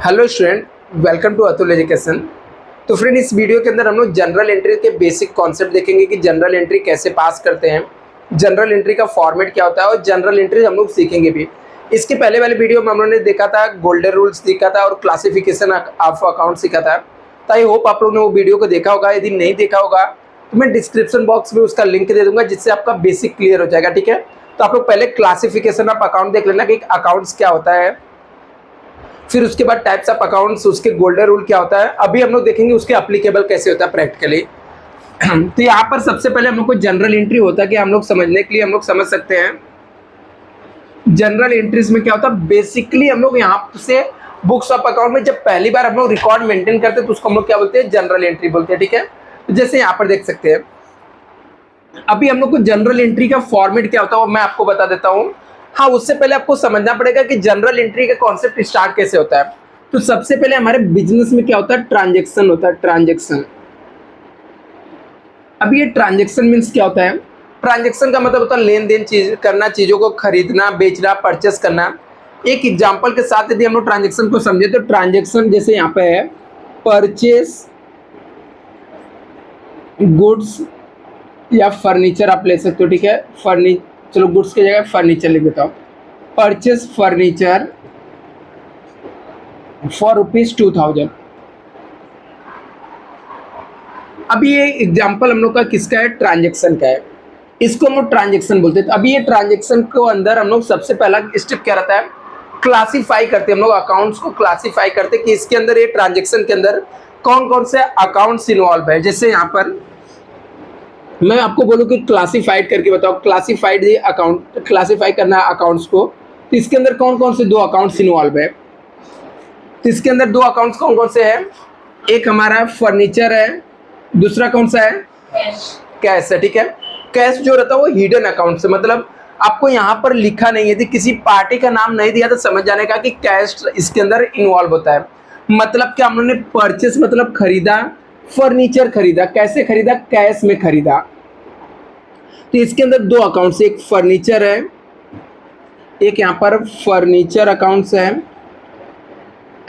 Hello student, welcome to Atul education. तो friend, इस video के अंदर हम लोग जनरल एंट्री के बेसिक कॉन्सेप्ट देखेंगे कि जनरल एंट्री कैसे पास करते हैं, जनरल एंट्री का फॉर्मेट क्या होता है और जनरल एंट्री हम लोग सीखेंगे भी। इसके पहले वाले वीडियो में हम लोगों ने देखा था, गोल्डन रूल्स सीखा था और क्लासिफिकेशन ऑफ अकाउंट सीखा था। तो आई होप आप लोगों ने वो वीडियो को देखा होगा। यदि नहीं देखा होगा तो मैं डिस्क्रिप्शन बॉक्स में उसका लिंक दे दूंगा, जिससे आपका बेसिक क्लियर हो जाएगा। ठीक है, तो आप लोग पहले क्लासिफिकेशन ऑफ अकाउंट देख लेना कि अकाउंट्स क्या होता है, फिर उसके बाद टाइप्स ऑफ अकाउंट्स, उसके गोल्डन रूल क्या होता है। अभी हम लोग देखेंगे उसके एप्लीकेबल कैसे होता है प्रैक्टिकली। तो यहाँ पर सबसे पहले हम लोग को जनरल एंट्री होता है कि हम लोग समझने के लिए हम लोग समझ सकते हैं जनरल एंट्रीज में क्या होता है। बेसिकली हम लोग यहाँ से बुक्स ऑफ अकाउंट में जब पहली बार हम लोग रिकॉर्ड मेंटेन करते हैं तो उसको हम लोग क्या बोलते हैं, जनरल एंट्री बोलते हैं। ठीक है, तो जैसे यहाँ पर देख सकते हैं, अभी हम लोग को जनरल एंट्री का फॉर्मेट क्या होता है वो मैं आपको बता देता हूँ। हाँ, उससे पहले आपको समझना पड़ेगा कि जनरल एंट्री का कॉन्सेप्ट स्टार्ट कैसे होता है। तो सबसे पहले हमारे बिजनेस में क्या होता है, ट्रांजैक्शन होता है। ट्रांजैक्शन, अभी ये ट्रांजैक्शन मीन्स क्या होता है। ट्रांजैक्शन का मतलब होता है लेन देन, चीज करना, चीजों को खरीदना, बेचना, परचेस करना। एक एग्जांपल के साथ यदि हम लोग ट्रांजैक्शन को समझे तो ट्रांजैक्शन जैसे यहाँ पे है, परचेस गुड्स या फर्नीचर आप ले सकते हो। ठीक है, चलो गुड्स की जगह फर्नीचर लिख देता हूँ। Purchase furniture for ₹2000। अभी ये एग्जांपल हम लोग का किसका है, ट्रांजैक्शन का है। इसको हम लोग ट्रांजैक्शन बोलते हैं। अभी ये ट्रांजैक्शन को अंदर हम लोग सबसे पहला स्टेप क्या रहता है, क्लासीफाई करते हैं। हम लोग अकाउंट्स को क्लासीफाई करते हैं कि इसके अंदर, ये ट्रांजैक्शन के अंदर कौन कौन से अकाउंट्स इन्वॉल्व है। जैसे यहाँ पर मैं आपको बोलूँ कि क्लासीफाइड करके बताओ, क्लासीफाइड ये अकाउंट, क्लासीफाई करना है अकाउंट्स को, तो इसके अंदर कौन कौन से दो अकाउंट्स इन्वॉल्व है। तो इसके अंदर दो अकाउंट्स कौन कौन से हैं, एक हमारा फर्नीचर है, दूसरा कौन सा है, कैश है। ठीक है, कैश जो रहता है वो हिडन अकाउंट से, मतलब आपको यहाँ पर लिखा नहीं है, यदि किसी पार्टी का नाम नहीं दिया तो समझ जाने का कि कैश इसके अंदर इन्वॉल्व होता है। मतलब क्या, हम लोगों ने परचेस मतलब खरीदा, फर्नीचर खरीदा, कैसे खरीदा, कैश में खरीदा। तो इसके अंदर दो अकाउंट्स, एक फर्नीचर है, एक यहाँ पर फर्नीचर अकाउंट्स है,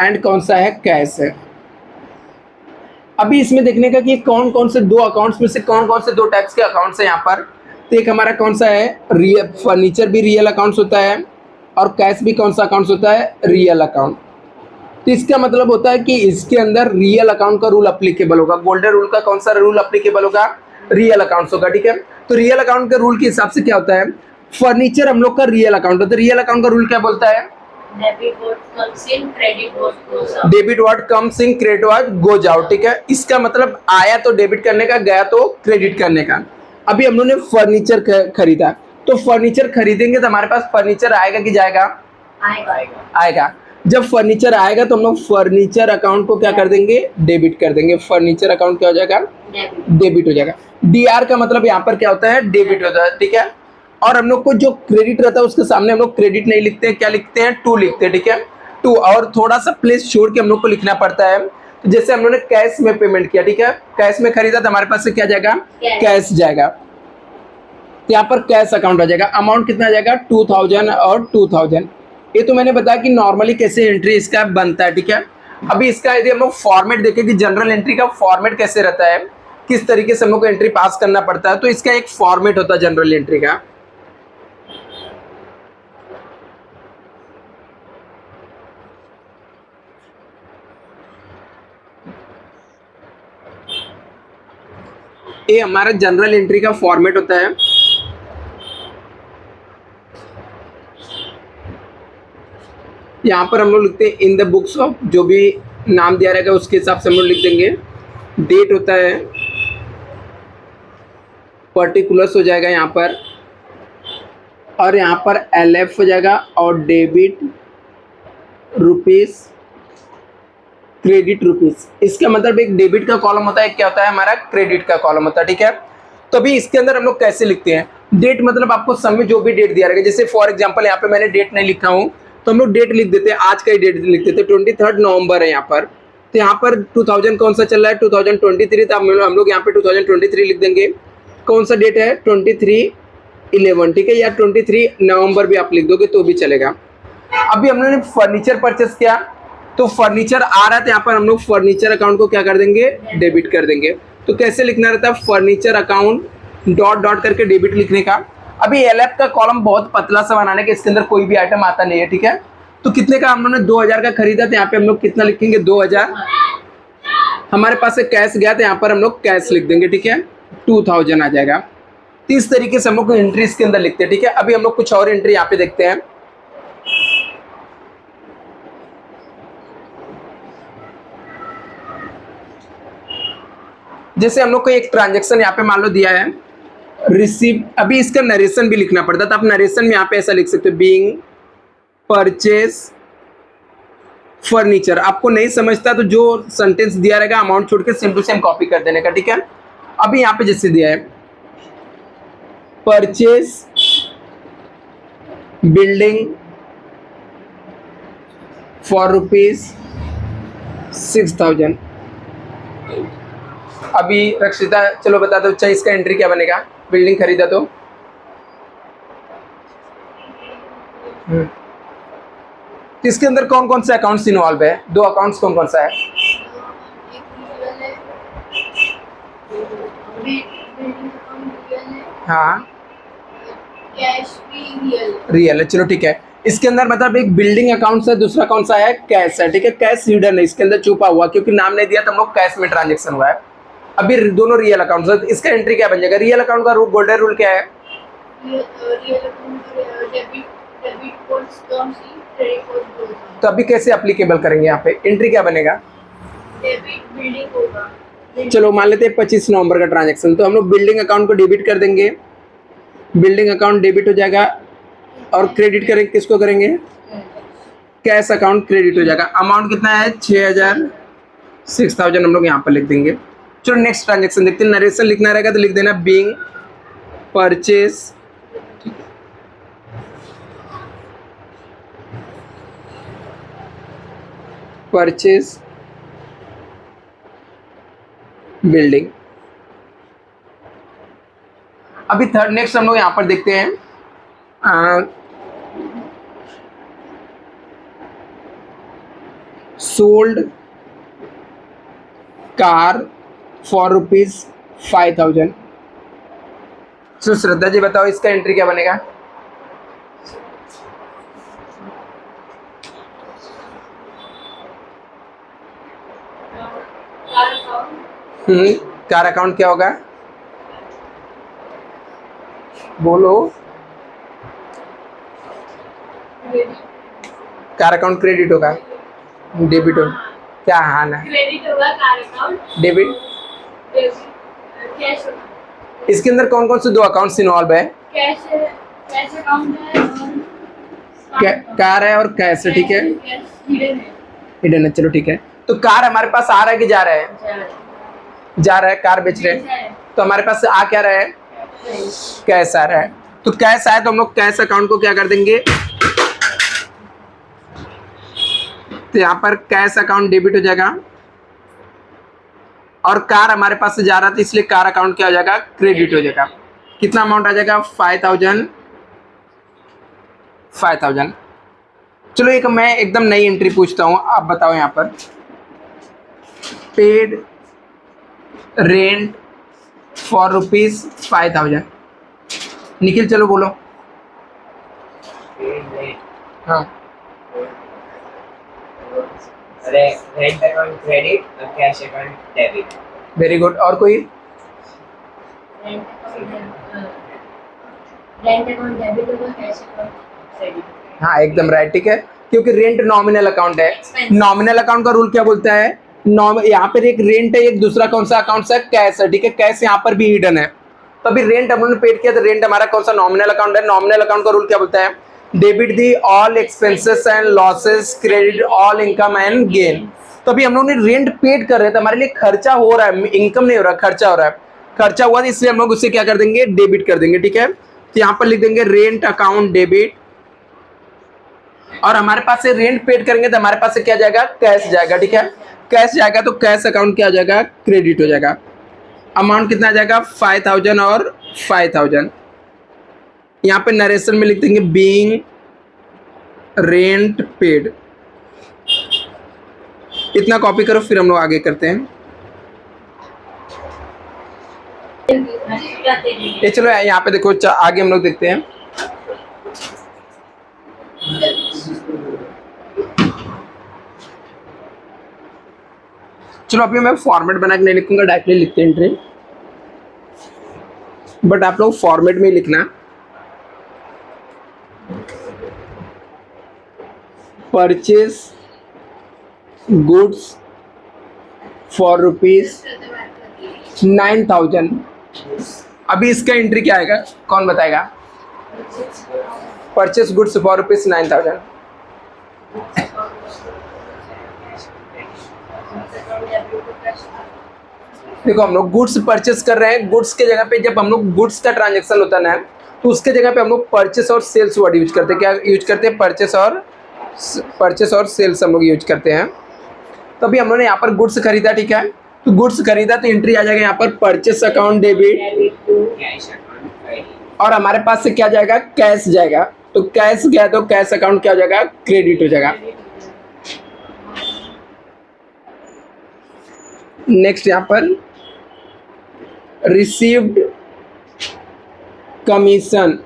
एंड कौन सा है, कैश है। अभी इसमें देखने का कि कौन कौन से दो अकाउंट्स में से कौन कौन से दो टाइप्स के अकाउंट्स हैं यहाँ पर। तो एक हमारा कौन सा है, रियल, फर्नीचर भी रियल अकाउंट्स होता है और कैश भी कौन सा अकाउंट्स होता है, रियल अकाउंट। तो इसका मतलब होता है कि इसके अंदर रियल अकाउंट का रूल अप्लीकेबल होगा। गोल्डन रूल का कौन सा रूल अप्लीकेबल होगा, रियल अकाउंट्स होगा। ठीक है, तो रियल अकाउंट के रूल के हिसाब से क्या होता है, फर्नीचर हम लोग का रियल अकाउंट होता है। रियल अकाउंट का रूल क्या बोलता है, debit what comes in, credit what goes out. ठीक है, इसका मतलब आया तो डेबिट करने का, गया तो क्रेडिट करने का। अभी हम लोगों ने फर्नीचर खरीदा, तो फर्नीचर खरीदेंगे तो हमारे पास फर्नीचर आएगा कि जाएगा, आएगा। जब फर्नीचर आएगा तो हम लोग फर्नीचर अकाउंट को क्या कर देंगे, डेबिट कर देंगे। फर्नीचर अकाउंट क्या हो जाएगा, डेबिट हो जाएगा। डीआर का मतलब यहाँ पर क्या होता है, डेबिट होता है। ठीक है, और हम लोग को जो क्रेडिट रहता है उसके सामने हम लोग क्रेडिट नहीं लिखते हैं, क्या लिखते हैं, टू लिखते हैं। ठीक है, टू, और थोड़ा सा प्लेस छोड़ के हम लोग को लिखना पड़ता है। तो जैसे हम लोग ने कैश में पेमेंट किया, ठीक है, कैश में खरीदा तो हमारे पास से क्या जाएगा, कैश जाएगा। तो यहाँ पर कैश अकाउंट आ जाएगा। अमाउंट कितना जाएगा, 2000 और 2000। ये तो मैंने बताया कि नॉर्मली कैसे एंट्री इसका बनता है। ठीक है, अभी इसका यदि हम लोग फॉर्मेट देखें कि जनरल एंट्री का फॉर्मेट कैसे रहता है, किस तरीके से हम लोग को एंट्री पास करना पड़ता है, तो इसका एक फॉर्मेट होता है जनरल एंट्री का। ये हमारा जनरल एंट्री का फॉर्मेट होता है। यहाँ पर हम लोग लिखते हैं इन द बुक्स ऑफ, जो भी नाम दिया रहेगा उसके हिसाब से हम लोग लिख देंगे। डेट होता है, पर्टिकुलर्स हो जाएगा यहाँ पर, और यहाँ पर एलएफ हो जाएगा, और डेबिट रुपीस, क्रेडिट रुपीस। इसका मतलब एक डेबिट का कॉलम होता है, क्या होता है, हमारा क्रेडिट का कॉलम होता है। ठीक है, तो अभी इसके अंदर हम लोग कैसे लिखते हैं, डेट मतलब आपको समय जो भी डेट दिया रहेगा, जैसे फॉर एग्जांपल यहाँ पे मैंने डेट नहीं लिखा हूँ तो हम लोग डेट लिख देते हैं, आज का ही डेट लिख देते हैं, 23 नवंबर है यहाँ पर। तो यहाँ पर 2000 कौन सा चल रहा है, 2023, तो हम लोग यहाँ पे 2023 लिख देंगे। कौन सा डेट है, 23/11। ठीक है, या 23 नवंबर भी आप लिख दोगे तो भी चलेगा। अभी हमने फर्नीचर परचेस किया, तो फर्नीचर आ रहा था, यहाँ पर हम लोग फर्नीचर अकाउंट को क्या कर देंगे, डेबिट कर देंगे। तो कैसे लिखना रहता है, फर्नीचर अकाउंट डॉट डॉट करके डेबिट लिखने का। अभी एलएफ का कॉलम बहुत पतला सा बनाने के, इसके अंदर कोई भी आइटम आता नहीं है, ठीक है। तो कितने का हम लोगों ने 2000 का खरीदा था, यहाँ पे हम लोग कितना लिखेंगे 2000। हमारे पास से कैश गया था, यहाँ पर हम लोग कैश लिख देंगे, ठीक है, 2000 आ जाएगा। तो इस तरीके से हम लोग एंट्री इसके अंदर लिखते हैं, ठीक है। अभी हम लोग कुछ और एंट्री यहाँ पे देखते हैं। जैसे हम लोग को एक ट्रांजेक्शन यहाँ पे मान लो दिया है, रिसीव। अभी इसका नरेशन भी लिखना पड़ता, तो आप नरेशन में यहाँ पे ऐसा लिख सकते हो, बीइंग परचेज फर्नीचर। आपको नहीं समझता तो जो सेंटेंस दिया रहेगा अमाउंट छोड़ के सेम टू सेम कॉपी कर देने का, ठीक है। अभी यहाँ पे जैसे दिया है, परचेज बिल्डिंग फॉर ₹6000। अभी रक्षिता चलो बता दो, अच्छा इसका एंट्री क्या बनेगा, बिल्डिंग खरीदा तो इसके अंदर कौन कौन से अकाउंट्स इन्वॉल्व है, दो अकाउंट्स कौन कौन सा है, हाँ रियल है, चलो ठीक है। इसके अंदर मतलब एक बिल्डिंग अकाउंट है, दूसरा कौन सा है, कैश है, ठीक है। कैश हिडन है, इसके अंदर छुपा हुआ, क्योंकि नाम नहीं दिया तो हम लोग कैश में ट्रांजेक्शन हुआ है। अभी दोनों रियल अकाउंट है, इसका एंट्री क्या बन जाएगा, रियल अकाउंट का रूल, गोल्डन रूल क्या है, तो अभी कैसे अप्लीकेबल करेंगे, यहाँ पे एंट्री क्या बनेगा, डेबिट बिल्डिंग होगा। चलो मान लेते हैं 25 नवंबर का ट्रांजेक्शन, तो हम लोग बिल्डिंग अकाउंट को डेबिट कर देंगे, बिल्डिंग अकाउंट डेबिट हो जाएगा। और क्रेडिट करेंगे, किसको करेंगे, कैश अकाउंट क्रेडिट हो जाएगा। अमाउंट कितना है 6000, 6000 हम लोग यहाँ पर लिख देंगे। चलो नेक्स्ट ट्रांजेक्शन देखते हैं। नरेशन लिखना रहेगा तो लिख देना बीइंग परचेज परचेज बिल्डिंग। अभी थर्ड नेक्स्ट हम लोग यहाँ पर देखते हैं, सोल्ड कार फॉर ₹5000। तो श्रद्धा जी बताओ इसका एंट्री क्या बनेगा, कार अकाउंट क्या होगा, बोलो, कार अकाउंट क्रेडिट होगा, डेबिट होगा, क्या, हाँ ना, क्रेडिट होगा कार अकाउंट, डेबिट। कैश होगा। इसके अंदर कौन कौन से दो अकाउंट्स इन्वॉल्व है, कैश अकाउंट है और कार है और कैश है, ठीक है, हिडन है। हिडन है, चलो ठीक है। तो कार हमारे पास आ रहा है कि जा रहा है, जा रहा है, कार बेच रहे हैं, तो हमारे पास आ क्या रहा है, कैश आ रहा है। तो कैश आया तो हम लोग कैश अकाउंट को क्या कर देंगे, तो यहाँ पर कैश अकाउंट डेबिट हो जाएगा। और कार हमारे पास से जा रहा था इसलिए कार अकाउंट क्या हो जाएगा, क्रेडिट हो जाएगा। कितना अमाउंट आ जाएगा, 5000। चलो एक मैं एकदम नई एंट्री पूछता हूँ, आप बताओ यहाँ पर, पेड रेंट फॉर ₹5000। निखिल चलो बोलो, हाँ रेंट अकाउंट क्रेडिट और cash account debit. Very good. और कोई, रेंट अकाउंट डेबिट होगा, कैश अकाउंट क्रेडिट। हाँ एकदम राइट, ठीक है, क्योंकि रेंट नॉमिनल अकाउंट है। नॉमिनल अकाउंट का रूल क्या बोलता है, यहाँ पर एक रेंट है, एक दूसरा कौन सा अकाउंट है, कैश है, ठीक है। कैश यहाँ पर भी हिडन है, तो अभी रेंट हम लोगों ने पेड किया, तो रेंट हमारा कौन सा नॉमिनल अकाउंट है। नॉमिनल अकाउंट का रूल क्या बोलता है, debit the all expenses and losses, credit all income and gain. तो अभी हम लोग ने रेंट पेड कर रहे थे, हमारे लिए खर्चा हो रहा है, इनकम नहीं हो रहा, खर्चा हो रहा है, खर्चा हुआ है, इसलिए हम लोग उससे क्या कर देंगे, डेबिट कर देंगे, ठीक है। तो यहाँ पर लिख देंगे रेंट अकाउंट डेबिट, और हमारे पास से रेंट पेड करेंगे तो हमारे पास से क्या जाएगा, कैश जाएगा, ठीक है। कैश जाएगा तो कैश अकाउंट क्या हो जाएगा, क्रेडिट हो जाएगा। अमाउंट कितना आ जाएगा, 5000 और 5000। यहाँ पे नरेशन में लिख देंगे बीइंग रेंट पेड, इतना कॉपी करो, फिर हम लोग आगे करते हैं। ये चलो यहाँ पे देखो, आगे हम लोग देखते हैं। चलो अभी मैं फॉर्मेट बना के नहीं लिखूंगा, डायरेक्टली लिखते हैं एंट्री, बट आप लोग फॉर्मेट में ही लिखना। Purchase goods for ₹9,000। अभी इसका एंट्री क्या आएगा, कौन बताएगा? Purchase goods for ₹9,000। देखो हम लोग गुड्स परचेस कर रहे हैं, गुड्स के जगह पे जब हम लोग गुड्स का ट्रांजैक्शन होता है ना, तो उसके जगह पे हम लोग परचेस और सेल्स वर्ड यूज करते हैं। क्या यूज करते हैं? परचेस और सेल्स हम लोग यूज करते हैं। तो अभी हम लोगों ने यहाँ पर गुड्स खरीदा, ठीक है, तो गुड्स खरीदा तो एंट्री आ जाएगा यहाँ पर purchase account debit, cash account credit. और हमारे पास से क्या जाएगा? कैश जाएगा। तो कैश गया तो कैश अकाउंट क्या हो जाएगा? क्रेडिट हो जाएगा। नेक्स्ट यहाँ पर रिसीव्ड कमीशन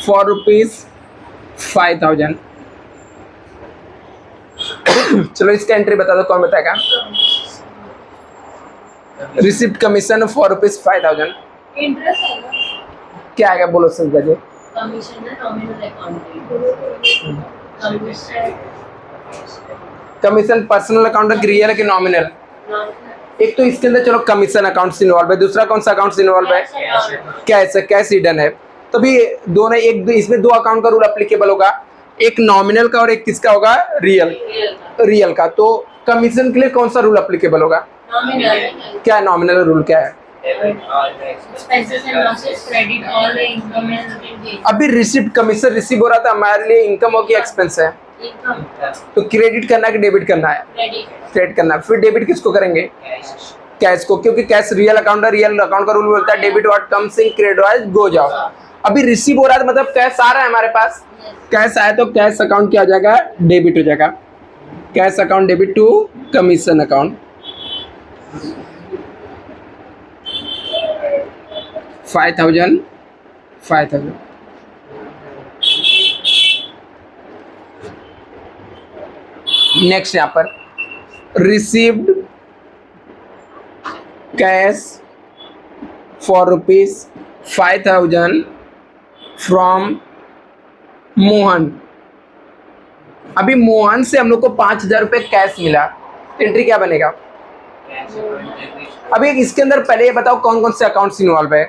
फॉर ₹5,000। चलो इसका एंट्री बता दो, कौन बताएगा? रिसीव्ड कमीशन फॉर ₹5,000 इंटरेस्ट है ना, क्या आएगा? बोलो संजय जी। कमीशन है, nominal account commission commission personal account है, रियल है कि नॉमिनल? एक तो इसके अंदर चलो कमीशन अकाउंट्स इन्वॉल्व है, दूसरा कौन सा अकाउंट्स इन्वॉल्व है? कैश है, कैश हिडन है। तो भी दोनों एक इसमें दो अकाउंट का रूल एप्लीकेबल होगा, एक नॉमिनल का और एक किसका होगा? रियल का। तो कमीशन के लिए कौन सा रूल एप्लीकेबल होगा? नॉमिनल। क्या है नॉमिनल रूल, क्या है? Expenses and losses credit all the income and अभी रिसिप्ट कमीशन रिसीव हो रहा था, हमारे लिए इनकम हो कि एक्सपेंस है? इनकम तो क्रेडिट करना है कि डेबिट करना है? क्रेडिट क्रेडिट करना है। फिर डेबिट किसको करेंगे? कैश को, क्योंकि कैश रियल अकाउंट है, रियल अकाउंट का रूल बोलता है debit what comes in credit wise go जाओ। अभी रिसीव हो रहा है मतलब कैश आ रहा है हमारे पास, कैश आया तो कैश अकाउंट क्या हो जाएगा? डेबिट हो जाएगा। Cash account debit to commission account. 5,000 next यहाँ पर received cash for ₹5,000 from Mohan. अभी मोहन से हम लोग को 5,000 रुपये कैश मिला, तो एंट्री क्या बनेगा? अभी इसके अंदर पहले ये बताओ कौन कौन से अकाउंट्स इन्वॉल्व है?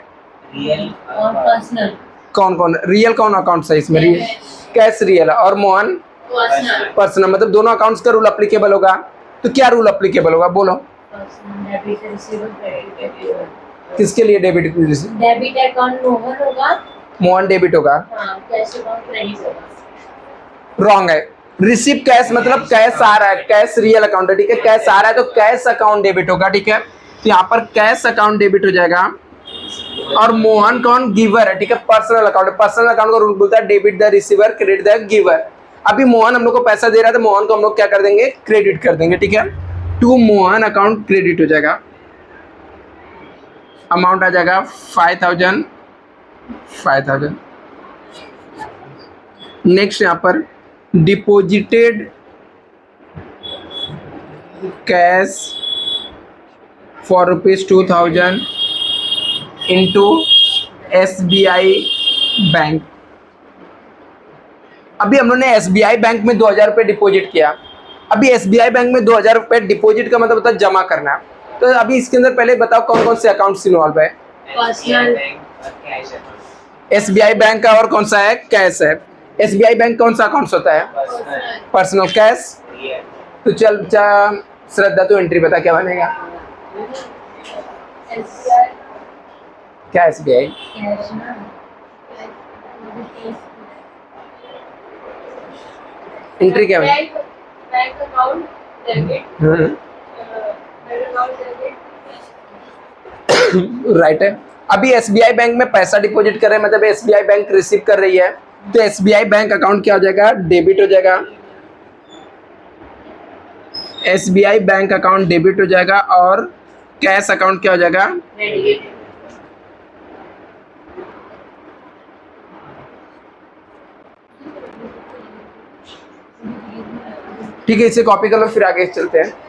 रियल और पर्सनल कौन कौन? रियल कौन अकाउंट्स है इसमें? रियल कैश रियल, और मोहन पर्सनल पर्सनल, मतलब दोनों अकाउंट्स का रूल एप्लीकेबल होगा। तो क्या रूल एप्लीकेबल होगा बोलो? डेबिट रिसीवेबल क्रेडिट किसके लिए डेबिट? डेबिट अकाउंट मोहन होगा, मोहन डेबिट होगा। हाँ कैश अकाउंट क्रेडिट होगा। रॉन्ग है। रिसीव कैश मतलब कैश आ रहा है, कैश रियल अकाउंट है, ठीक है, कैश आ रहा है तो कैश अकाउंट डेबिट होगा, ठीक है। तो यहाँ पर कैश अकाउंट डेबिट हो जाएगा। और मोहन कौन? गिवर है, ठीक है, पर्सनल अकाउंट है। पर्सनल अकाउंट का रूल बोलता है debit the receiver credit the giver. अभी मोहन हम लोग को पैसा दे रहा है तो मोहन को हम लोग क्या कर देंगे? क्रेडिट कर देंगे, ठीक है। टू मोहन अकाउंट क्रेडिट हो जाएगा। अमाउंट आ जाएगा 5,000। नेक्स्ट यहाँ पर deposited cash for ₹2,000 into SBI bank. अभी हम लोगों ने SBI बैंक में 2,000 रुपये डिपॉजिट किया। अभी SBI बैंक में 2,000 रुपये डिपॉजिट का मतलब होता है जमा करना। तो अभी इसके अंदर पहले बताओ कौन कौन से अकाउंट्स इन्वॉल्व है? पर्सनल SBI बैंक का और कौन सा है? कैश है। SBI बैंक कौन सा अकाउंट्स होता है? Personal cash. तो चल श्रद्धा तो एंट्री बता क्या बनेगा? क्या SBI? कैश ना एंट्री क्या बनेगा? Bank account debit bank account debit right है। अभी SBI बैंक में पैसा डिपॉजिट कर रहे हैं, मतलब SBI बैंक रिसीव कर रही है, तो SBI बैंक अकाउंट क्या हो जाएगा? डेबिट हो जाएगा। SBI बैंक अकाउंट डेबिट हो जाएगा और कैश अकाउंट क्या हो जाएगा? Credit. ठीक है, इसे कॉपी कर लो फिर आगे चलते हैं।